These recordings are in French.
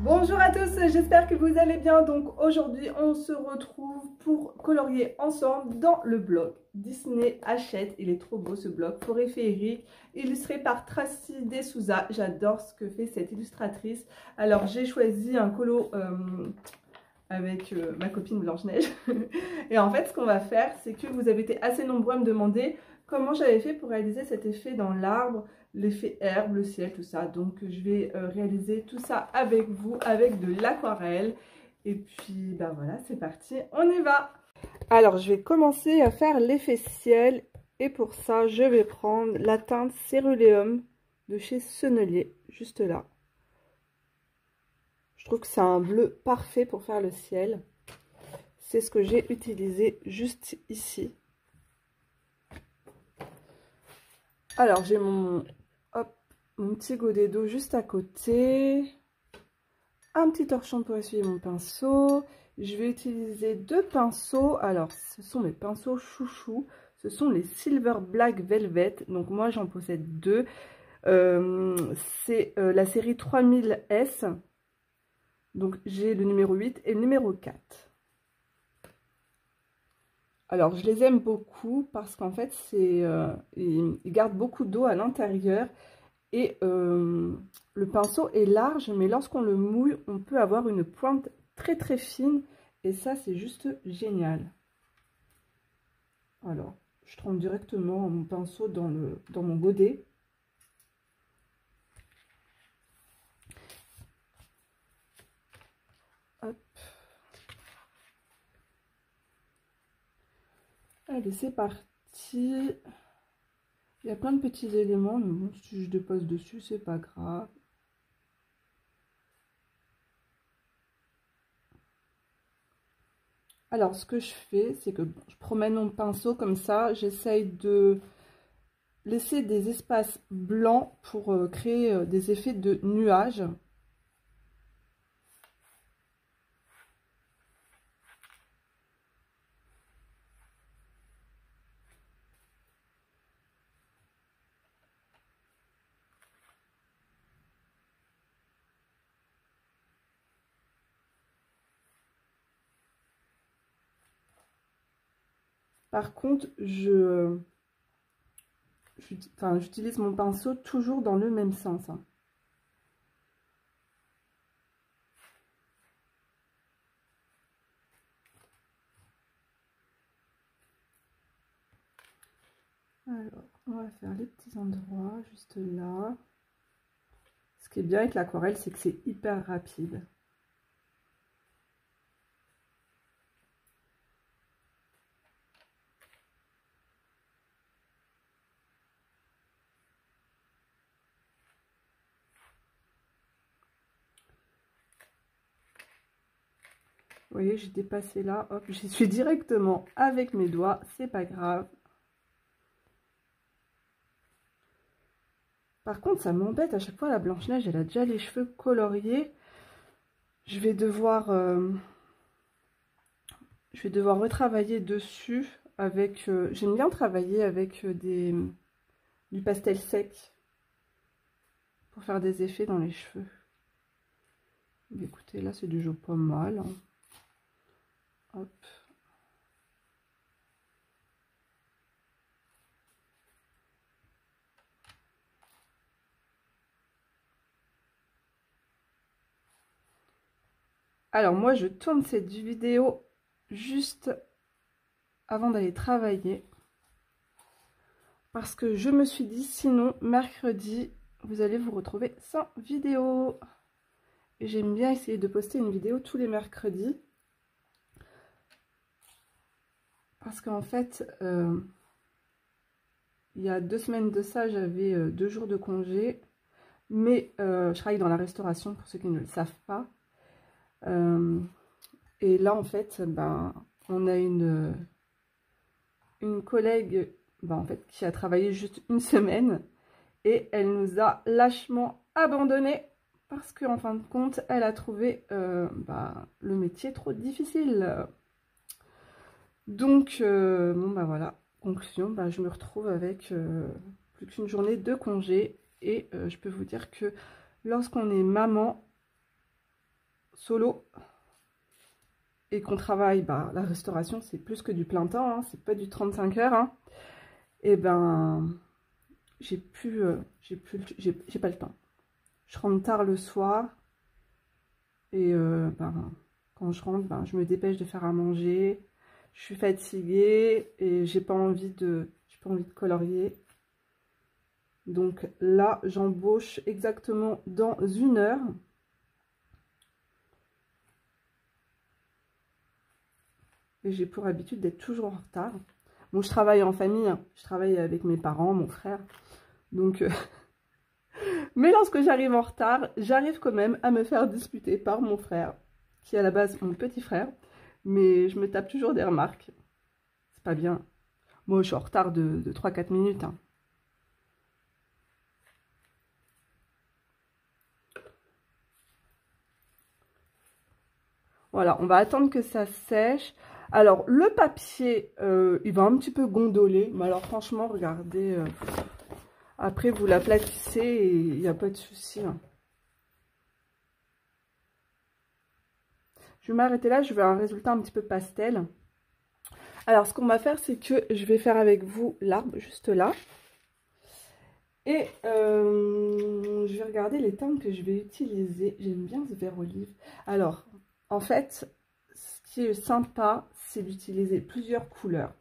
Bonjour à tous, j'espère que vous allez bien. Donc aujourd'hui on se retrouve pour colorier ensemble dans le blog Disney Hachette. Il est trop beau ce blog, forêt féerique, illustré par Tracy De Souza. J'adore ce que fait cette illustratrice. Alors j'ai choisi un colo avec ma copine Blanche-Neige. Et en fait ce qu'on va faire, c'est que vous avez été assez nombreux à me demander comment j'avais fait pour réaliser cet effet dans l'arbre, l'effet herbe, le ciel, tout ça. Donc je vais réaliser tout ça avec vous, avec de l'aquarelle. Et puis ben voilà, c'est parti, on y va. Alors je vais commencer à faire l'effet ciel. Et pour ça, je vais prendre la teinte Céruléum de chez Sennelier, juste là. Je trouve que c'est un bleu parfait pour faire le ciel. C'est ce que j'ai utilisé juste ici. Alors j'ai mon petit godet d'eau juste à côté. Un petit torchon pour essuyer mon pinceau. Je vais utiliser deux pinceaux. Alors ce sont mes pinceaux chouchou. Ce sont les Silver Black Velvet. Donc moi j'en possède deux. C'est la série 3000S. Donc j'ai le numéro 8 et le numéro 4. Alors je les aime beaucoup parce qu'en fait ils gardent beaucoup d'eau à l'intérieur. Et le pinceau est large, mais lorsqu'on le mouille, on peut avoir une pointe très très fine. Et ça, c'est juste génial. Alors, je trempe directement mon pinceau dans mon godet. Hop. Allez, c'est parti. Il y a plein de petits éléments, mais bon, si je dépose dessus, c'est pas grave. Alors, ce que je fais, c'est que je promène mon pinceau comme ça. J'essaye de laisser des espaces blancs pour créer des effets de nuages. Par contre, j'utilise mon pinceau toujours dans le même sens. Hein. Alors, on va faire les petits endroits juste là. Ce qui est bien avec l'aquarelle, c'est que c'est hyper rapide. Vous voyez, j'ai dépassé là, hop, j'y suis directement avec mes doigts, c'est pas grave. Par contre, ça m'embête à chaque fois, la Blanche-Neige, elle a déjà les cheveux coloriés. Je vais devoir retravailler dessus avec... J'aime bien travailler avec du pastel sec pour faire des effets dans les cheveux. Mais écoutez, là, c'est déjà pas mal. Hein. Hop. Alors moi je tourne cette vidéo juste avant d'aller travailler parce que je me suis dit sinon mercredi vous allez vous retrouver sans vidéo. Et j'aime bien essayer de poster une vidéo tous les mercredis parce qu'en fait il y a 2 semaines de ça j'avais 2 jours de congé, mais je travaille dans la restauration pour ceux qui ne le savent pas. Et là en fait on a une collègue en fait, qui a travaillé juste une semaine et elle nous a lâchement abandonnés parce qu'en fin de compte elle a trouvé le métier trop difficile. Donc bon voilà, conclusion, je me retrouve avec plus qu'une journée de congé et je peux vous dire que lorsqu'on est maman, solo et qu'on travaille, bah, la restauration, c'est plus que du plein temps, hein, c'est pas du 35 heures, hein, et ben, j'ai pas le temps. Je rentre tard le soir et ben, quand je rentre, ben, je me dépêche de faire à manger. Je suis fatiguée et j'ai pas envie de colorier. Donc là, j'embauche exactement dans 1 heure. Et j'ai pour habitude d'être toujours en retard. Bon, je travaille en famille, hein. Je travaille avec mes parents, mon frère. Donc, mais lorsque j'arrive en retard, j'arrive quand même à me faire disputer par mon frère, qui est à la base mon petit frère. Mais je me tape toujours des remarques. C'est pas bien. Moi, je suis en retard de 3-4 minutes. Hein. Voilà, on va attendre que ça sèche. Alors, le papier, il va un petit peu gondoler. Mais alors, franchement, regardez. Après, vous l'aplatissez et il n'y a pas de souci. Hein. Je vais m'arrêter là. Je veux un résultat un petit peu pastel. Alors, ce qu'on va faire, c'est que je vais faire avec vous l'arbre juste là. Et je vais regarder les teintes que je vais utiliser. J'aime bien ce vert olive. Alors, en fait, ce qui est sympa, c'est d'utiliser plusieurs couleurs.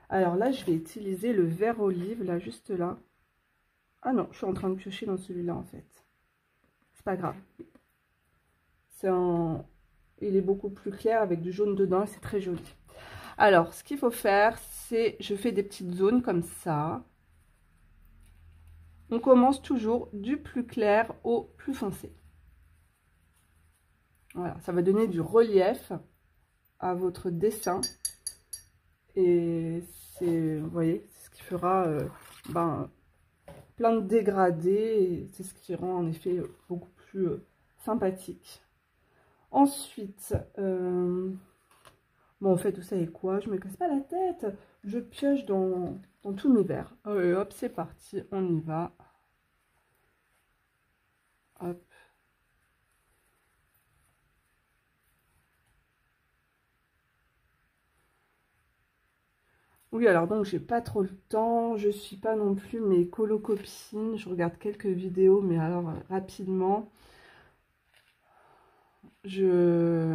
Alors là, je vais utiliser le vert olive, là, juste là. Ah non, je suis en train de piocher dans celui-là, en fait. C'est pas grave. Il est beaucoup plus clair avec du jaune dedans et c'est très joli. Alors, ce qu'il faut faire, c'est... Je fais des petites zones comme ça. On commence toujours du plus clair au plus foncé. Voilà, ça va donner du relief à votre dessin. Et c'est, vous voyez, c'est ce qui fera plein de dégradés. C'est ce qui rend en effet beaucoup plus sympathique. Ensuite, bon, en fait, vous savez quoi, je me casse pas la tête. Je pioche dans tous mes verres. Hop, c'est parti, on y va. Hop. Oui, alors donc j'ai pas trop le temps, je suis pas non plus mes colo-copines, je regarde quelques vidéos, mais alors rapidement, je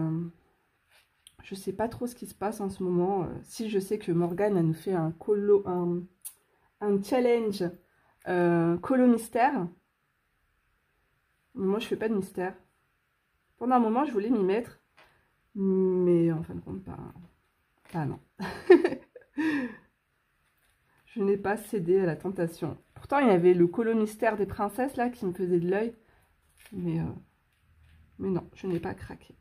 sais pas trop ce qui se passe en ce moment. Si je sais que Morgane, elle nous fait un challenge colo mystère, moi je fais pas de mystère. Pendant un moment, je voulais m'y mettre, mais en fin de compte, pas non. Je n'ai pas cédé à la tentation. Pourtant, il y avait le colo mystère des princesses, là, qui me faisait de l'œil. Mais non, je n'ai pas craqué.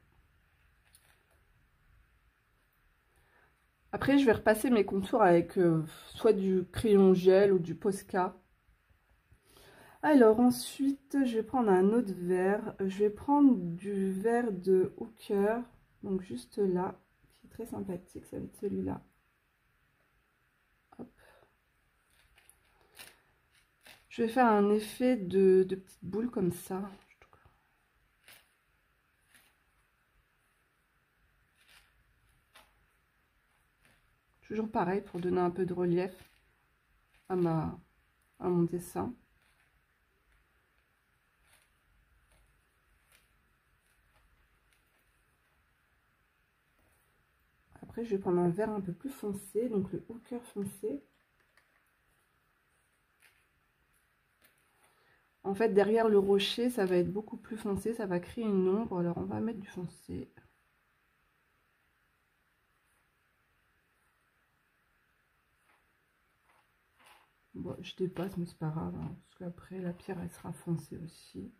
Après, je vais repasser mes contours avec soit du crayon gel ou du Posca. Alors, ensuite, je vais prendre un autre vert. Je vais prendre du vert de Hooker. Donc, juste là, qui est très sympathique. Ça va être celui-là. Je vais faire un effet de petites boules comme ça. Toujours pareil pour donner un peu de relief à mon dessin. Après, je vais prendre un vert un peu plus foncé, donc le Hooker foncé. En fait, derrière le rocher, ça va être beaucoup plus foncé, ça va créer une ombre. Alors, on va mettre du foncé. Bon, je dépasse, mais c'est pas grave, hein, parce qu'après, la pierre, elle sera foncée aussi.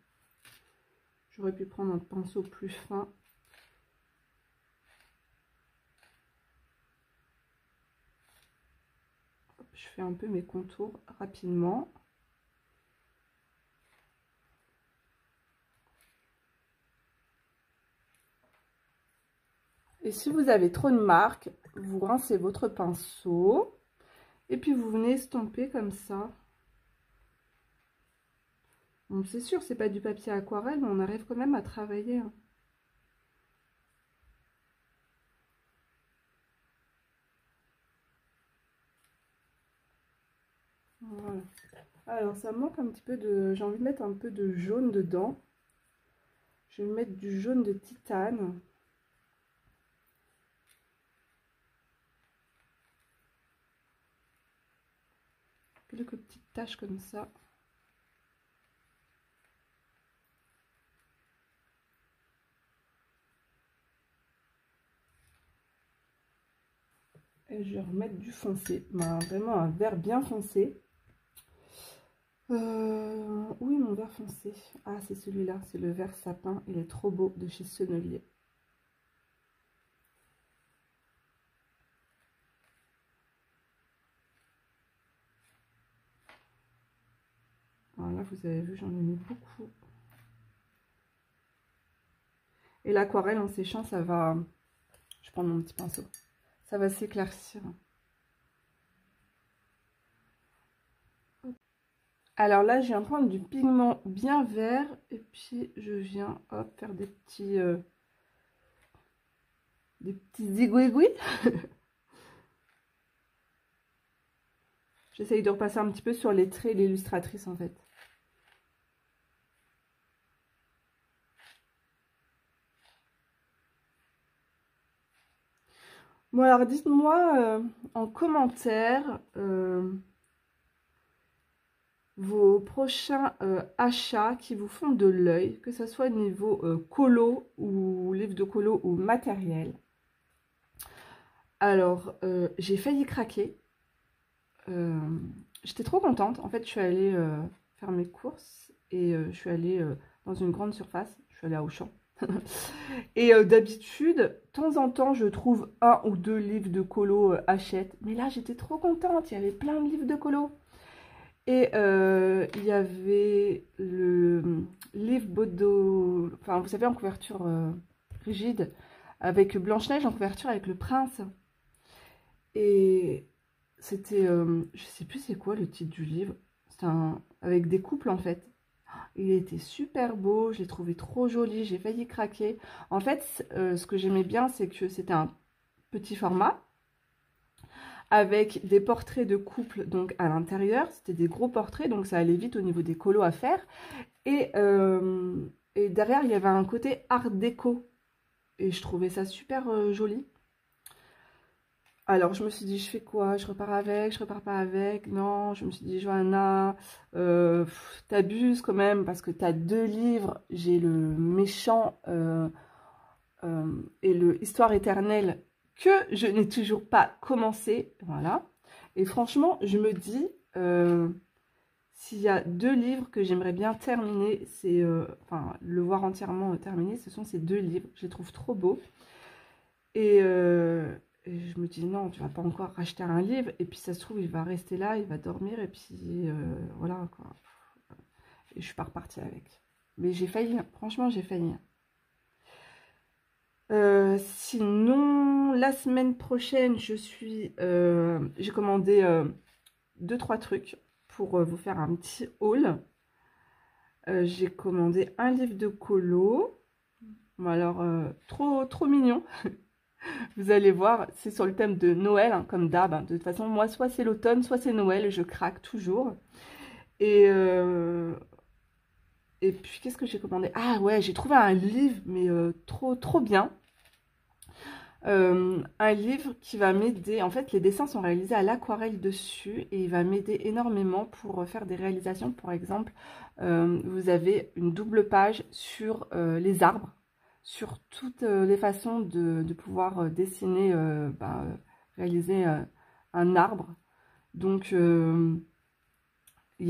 J'aurais pu prendre un pinceau plus fin. Hop, je fais un peu mes contours rapidement. Et si vous avez trop de marques, vous rincez votre pinceau. Et puis vous venez estomper comme ça. Bon, c'est sûr, c'est pas du papier aquarelle, mais on arrive quand même à travailler. Hein. Alors ça manque un petit peu de... J'ai envie de mettre un peu de jaune dedans. Je vais mettre du jaune de titane. Quelques petites taches comme ça. Et je vais remettre du foncé. Ben, vraiment un vert bien foncé. Oui, mon vert foncé. Ah, c'est celui-là. C'est le vert sapin. Il est trop beau, de chez Sennelier. Alors là, vous avez vu, j'en ai mis beaucoup. Et l'aquarelle, en séchant, ça va... Je prends mon petit pinceau. Ça va s'éclaircir. Alors là, je viens prendre du pigment bien vert. Et puis, je viens, hop, faire des petits zigouigouis. J'essaye de repasser un petit peu sur les traits de l'illustratrice, en fait. Bon, alors dites-moi en commentaire vos prochains achats qui vous font de l'œil, que ce soit niveau colo ou livre de colo ou matériel. Alors, j'ai failli craquer. J'étais trop contente. En fait, je suis allée faire mes courses et je suis allée dans une grande surface. Je suis allée à Auchan. Et d'habitude, de temps en temps, je trouve un ou deux livres de colo Hachette. Mais là, j'étais trop contente. Il y avait plein de livres de colo. Et il y avait le livre Bodo... Enfin, vous savez, en couverture rigide. Avec Blanche-Neige en couverture avec le prince. Et c'était... je sais plus c'est quoi le titre du livre. C'est avec des couples, en fait. Il était super beau, je l'ai trouvé trop joli, j'ai failli craquer. En fait, ce que j'aimais bien, c'est que c'était un petit format avec des portraits de couple donc à l'intérieur. C'était des gros portraits, donc ça allait vite au niveau des colos à faire. Et derrière, il y avait un côté art déco. Et je trouvais ça super joli. Alors, je me suis dit, je fais quoi? Je repars avec, je repars pas avec? Non, je me suis dit, Johanna, t'abuses quand même, parce que t'as deux livres. J'ai le méchant et le Histoire éternelle que je n'ai toujours pas commencé. Voilà. Et franchement, je me dis, s'il y a deux livres que j'aimerais bien terminer, c'est, enfin, le voir entièrement terminé, ce sont ces deux livres. Je les trouve trop beaux. Et je me dis, non, tu vas pas encore racheter un livre. Et puis, ça se trouve, il va rester là, il va dormir. Et puis, voilà, quoi. Et je suis pas repartie avec. Mais j'ai failli, franchement, j'ai failli. Sinon, la semaine prochaine, j'ai commandé 2-3 trucs pour vous faire un petit haul. J'ai commandé un livre de colo. Bon, alors, trop mignon. Vous allez voir, c'est sur le thème de Noël, hein, comme d'hab. Hein. De toute façon, moi, soit c'est l'automne, soit c'est Noël, et je craque toujours. Et puis, qu'est-ce que j'ai commandé? Ah ouais, j'ai trouvé un livre, mais trop bien. Un livre qui va m'aider. En fait, les dessins sont réalisés à l'aquarelle dessus, et il va m'aider énormément pour faire des réalisations. Par exemple, vous avez une double page sur les arbres, sur toutes les façons de pouvoir dessiner, réaliser un arbre. Donc, il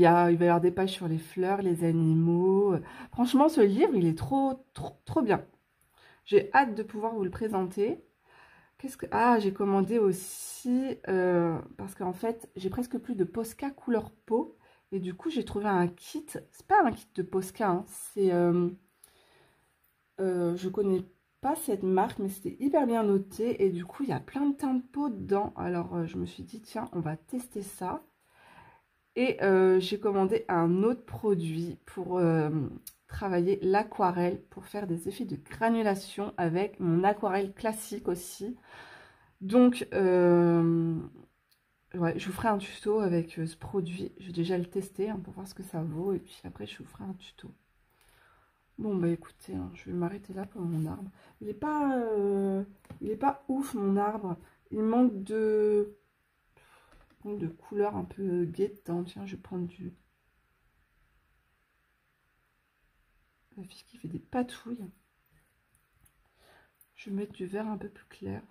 va y avoir des pages sur les fleurs, les animaux. Franchement, ce livre, il est trop bien. J'ai hâte de pouvoir vous le présenter. Ah, j'ai commandé aussi, parce qu'en fait, j'ai presque plus de Posca couleur peau. Et du coup, j'ai trouvé un kit. C'est pas un kit de Posca, hein, c'est... je connais pas cette marque, mais c'était hyper bien noté. Et du coup, il y a plein de teintes de peau dedans. Alors, je me suis dit, tiens, on va tester ça. Et j'ai commandé un autre produit pour travailler l'aquarelle, pour faire des effets de granulation avec mon aquarelle classique aussi. Donc, ouais, je vous ferai un tuto avec ce produit. Je vais déjà le tester hein, pour voir ce que ça vaut. Et puis après, je vous ferai un tuto. Bon, bah écoutez, hein, je vais m'arrêter là pour mon arbre. Il est pas ouf, mon arbre. Il manque de couleurs un peu gai dedans. Tiens, je vais prendre du... La fille qui fait des patouilles. Je vais mettre du vert un peu plus clair.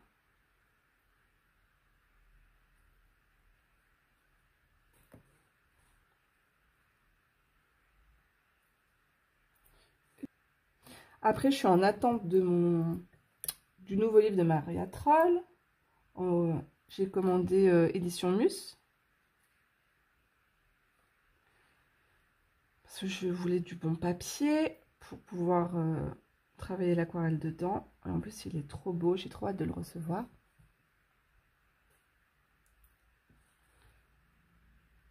Après, je suis en attente de du nouveau livre de Maria Troll. J'ai commandé édition Mus. Parce que je voulais du bon papier pour pouvoir travailler l'aquarelle dedans. Et en plus, il est trop beau. J'ai trop hâte de le recevoir.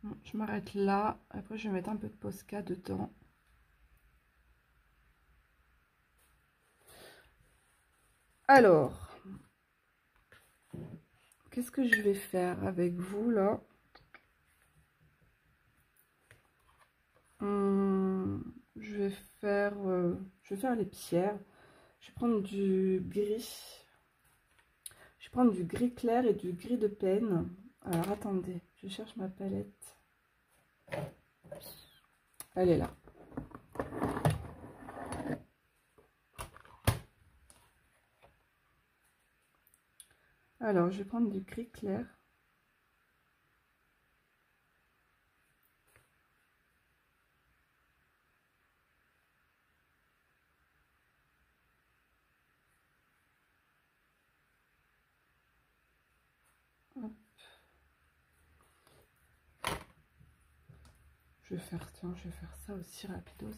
Bon, je m'arrête là. Après, je vais mettre un peu de Posca dedans. Alors, qu'est-ce que je vais faire avec vous là? Je vais faire les pierres. Je vais prendre du gris. Je vais prendre du gris clair et du gris de peine. Alors, attendez, je cherche ma palette. Elle est là. Alors, je vais prendre du gris clair. Hop. Je vais faire, tiens, je vais faire ça aussi rapidos.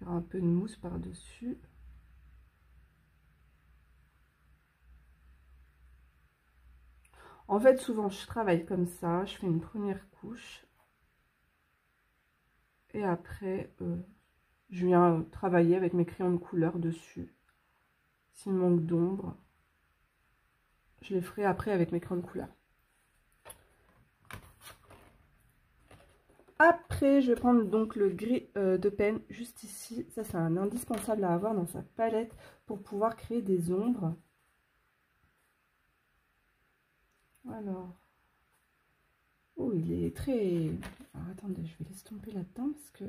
Il y aura un peu de mousse par-dessus. En fait, souvent, je travaille comme ça. Je fais une première couche. Et après, je viens travailler avec mes crayons de couleur dessus. S'il manque d'ombre, je les ferai après avec mes crayons de couleur. Après, je vais prendre donc le gris de peine juste ici. Ça, c'est un indispensable à avoir dans sa palette pour pouvoir créer des ombres. Alors, oh, il est très... Alors, attendez, je vais l'estomper là-dedans parce que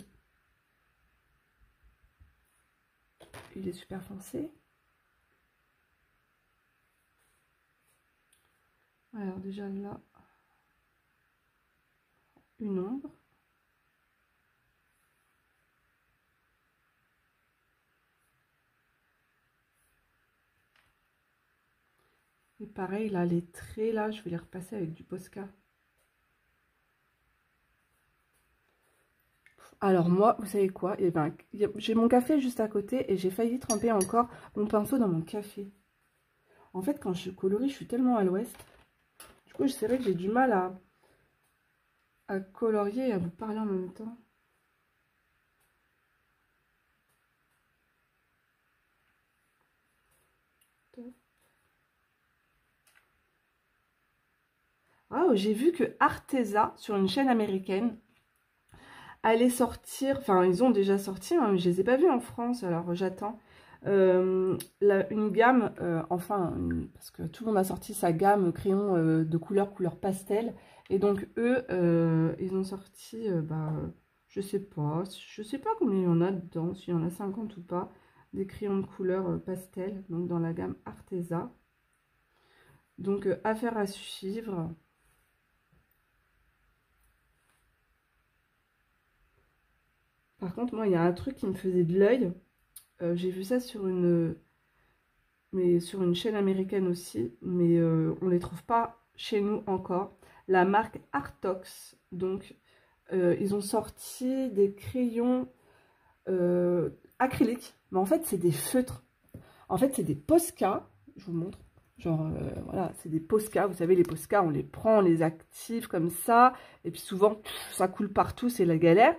il est super foncé. Alors, déjà là, une ombre. Et pareil, là, les traits, là, je vais les repasser avec du Posca. Alors moi, vous savez quoi? Eh ben, j'ai mon café juste à côté et j'ai failli tremper encore mon pinceau dans mon café. En fait, quand je colorie, je suis tellement à l'ouest. Du coup, c'est vrai que j'ai du mal à colorier et à vous parler en même temps. Ah, j'ai vu que Arteza, sur une chaîne américaine, allait sortir, enfin ils ont déjà sorti, hein, mais je les ai pas vus en France, alors j'attends, une gamme, parce que tout le monde a sorti sa gamme crayon de couleur pastel, et donc eux, ils ont sorti, je sais pas combien il y en a dedans, s'il y en a 50 ou pas, des crayons de couleur pastel, donc dans la gamme Arteza. Donc affaire à suivre. Par contre, moi, il y a un truc qui me faisait de l'œil. J'ai vu ça sur une chaîne américaine aussi, mais on ne les trouve pas chez nous encore. La marque Artox. Donc, ils ont sorti des crayons acryliques. Mais en fait, c'est des feutres. En fait, c'est des Posca. Je vous montre. Genre, voilà, c'est des Posca. Vous savez, les Posca, on les prend, on les active comme ça. Et puis souvent, ça coule partout, c'est la galère.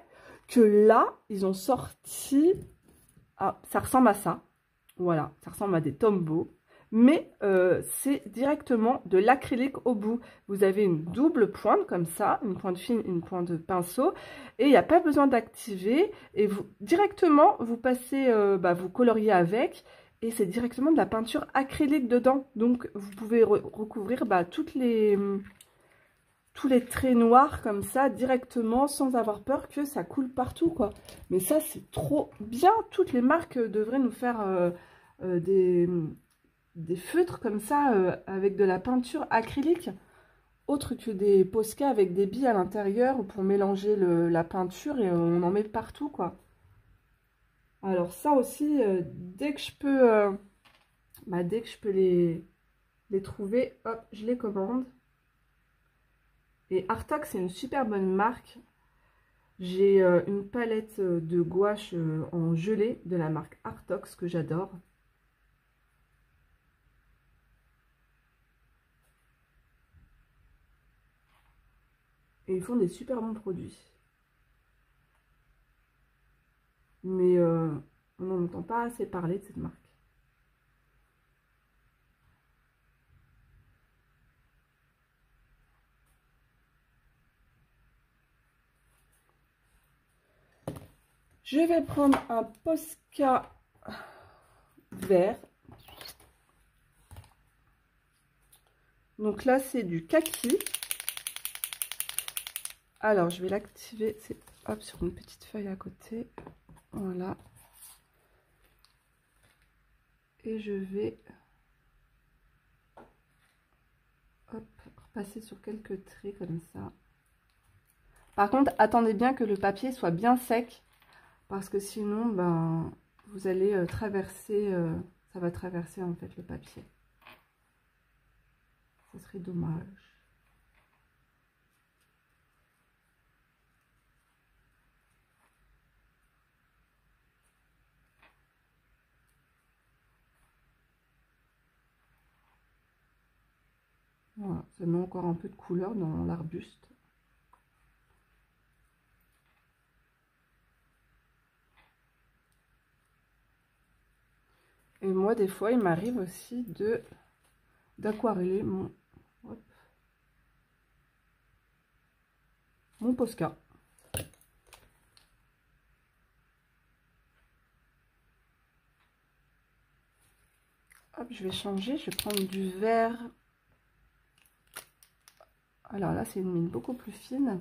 Que là, ils ont sorti... Ah, ça ressemble à ça. Voilà, ça ressemble à des Tombow. mais c'est directement de l'acrylique au bout. Vous avez une double pointe comme ça, une pointe fine, une pointe de pinceau, et il n'y a pas besoin d'activer, et vous directement vous passez, vous coloriez avec, et c'est directement de la peinture acrylique dedans. Donc vous pouvez recouvrir tous les traits noirs comme ça directement sans avoir peur que ça coule partout, quoi. Mais ça c'est trop bien. Toutes les marques devraient nous faire des feutres comme ça avec de la peinture acrylique, autre que des Posca avec des billes à l'intérieur pour mélanger la peinture et on en met partout, quoi. Alors ça aussi, dès que je peux les trouver, hop, je les commande. Et Artox, c'est une super bonne marque. J'ai une palette de gouache en gelée de la marque Artox que j'adore. Et ils font des super bons produits. Mais on n'en entend pas assez parler de cette marque. Je vais prendre un Posca vert. Donc là, c'est du kaki. Alors, je vais l'activer. C'est hop sur une petite feuille à côté. Voilà. Et je vais hop, repasser sur quelques traits comme ça. Par contre, attendez bien que le papier soit bien sec. Parce que sinon, vous allez traverser, ça va traverser en fait le papier. Ce serait dommage. Voilà, ça met encore un peu de couleur dans l'arbuste. Et moi, des fois, il m'arrive aussi d'aquareller mon Posca. Hop, je vais changer, je vais prendre du vert. Alors là, c'est une mine beaucoup plus fine.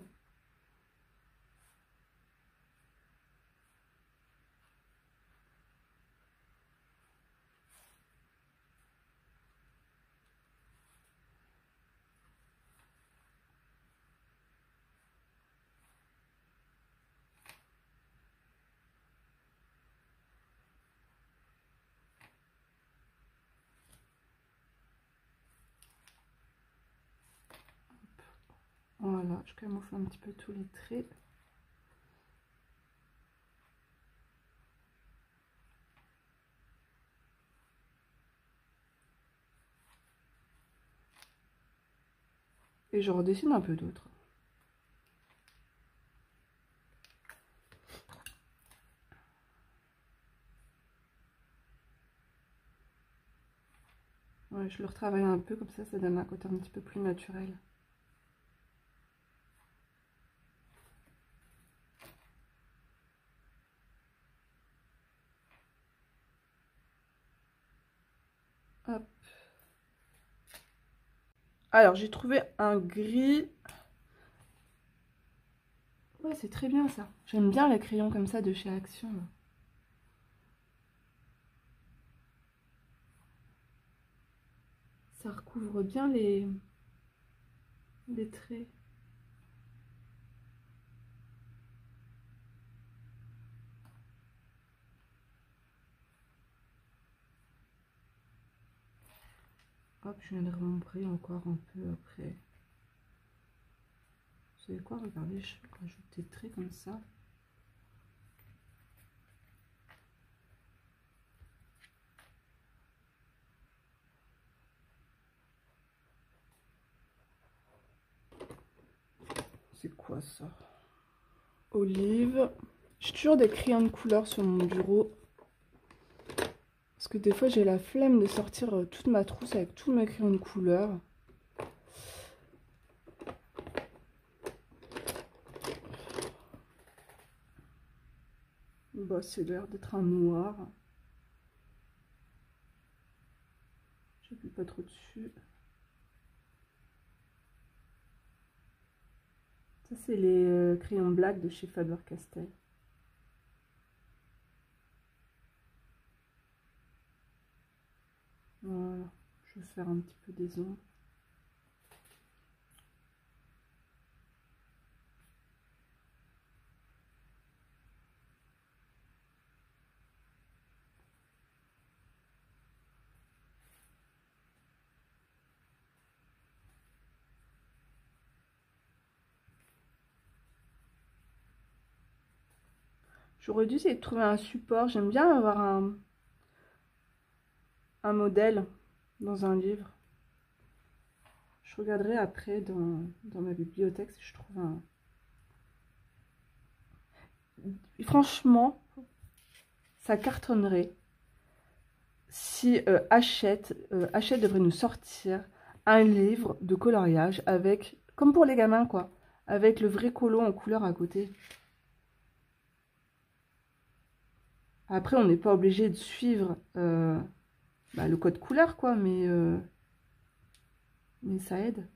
Voilà, je camoufle un petit peu tous les traits. Et je redessine un peu d'autres. Ouais, je le retravaille un peu, comme ça donne un côté un petit peu plus naturel. Hop. Alors, j'ai trouvé un gris. Ouais, c'est très bien ça. J'aime bien les crayons comme ça de chez Action. Là. Ça recouvre bien les traits. Hop, je viens de remontrer encore un peu après. Vous savez quoi, regardez, je rajoute des traits comme ça. C'est quoi ça? Olive. J'ai toujours des crayons de couleur sur mon bureau. Parce que des fois, j'ai la flemme de sortir toute ma trousse avec tous mes crayons de couleur. Bah, c'est l'air d'être un noir. J'appuie pas trop dessus. Ça, c'est les crayons black de chez Faber-Castell. Voilà, je vais faire un petit peu des ombres. J'aurais dû essayer de trouver un support. J'aime bien avoir un modèle dans un livre. Je regarderai après dans ma bibliothèque si je trouve un... Franchement, ça cartonnerait si Hachette devrait nous sortir un livre de coloriage avec, comme pour les gamins quoi, avec le vrai colo en couleur à côté. Après, on n'est pas obligé de suivre le code couleur quoi, mais ça aide.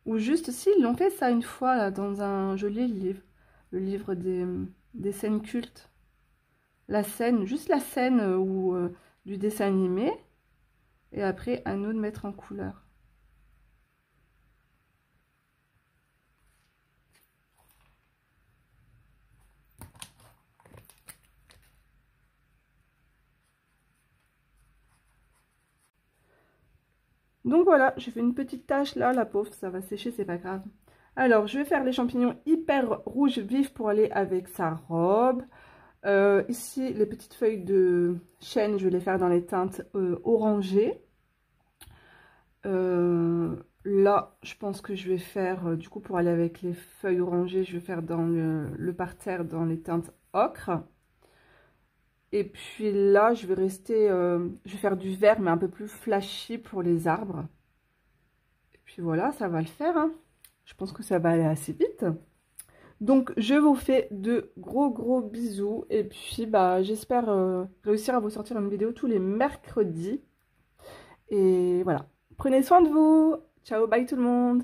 Ou juste, si, ils l'ont fait ça une fois, là, dans un joli livre. Le livre des scènes cultes. La scène, juste la scène du dessin animé. Et après, à nous de mettre en couleur. Donc voilà, j'ai fait une petite tache là, la pauvre, ça va sécher, c'est pas grave. Alors, je vais faire les champignons hyper rouges vifs pour aller avec sa robe. Ici, les petites feuilles de chêne, je vais les faire dans les teintes orangées. Là, je pense que je vais faire, du coup, pour aller avec les feuilles orangées, je vais faire dans le parterre dans les teintes ocre. Et puis là, je vais rester, je vais faire du vert, mais un peu plus flashy pour les arbres. Et puis voilà, ça va le faire, hein. Je pense que ça va aller assez vite. Donc, je vous fais de gros bisous. Et puis, bah, j'espère réussir à vous sortir une vidéo tous les mercredis. Et voilà. Prenez soin de vous. Ciao, bye tout le monde.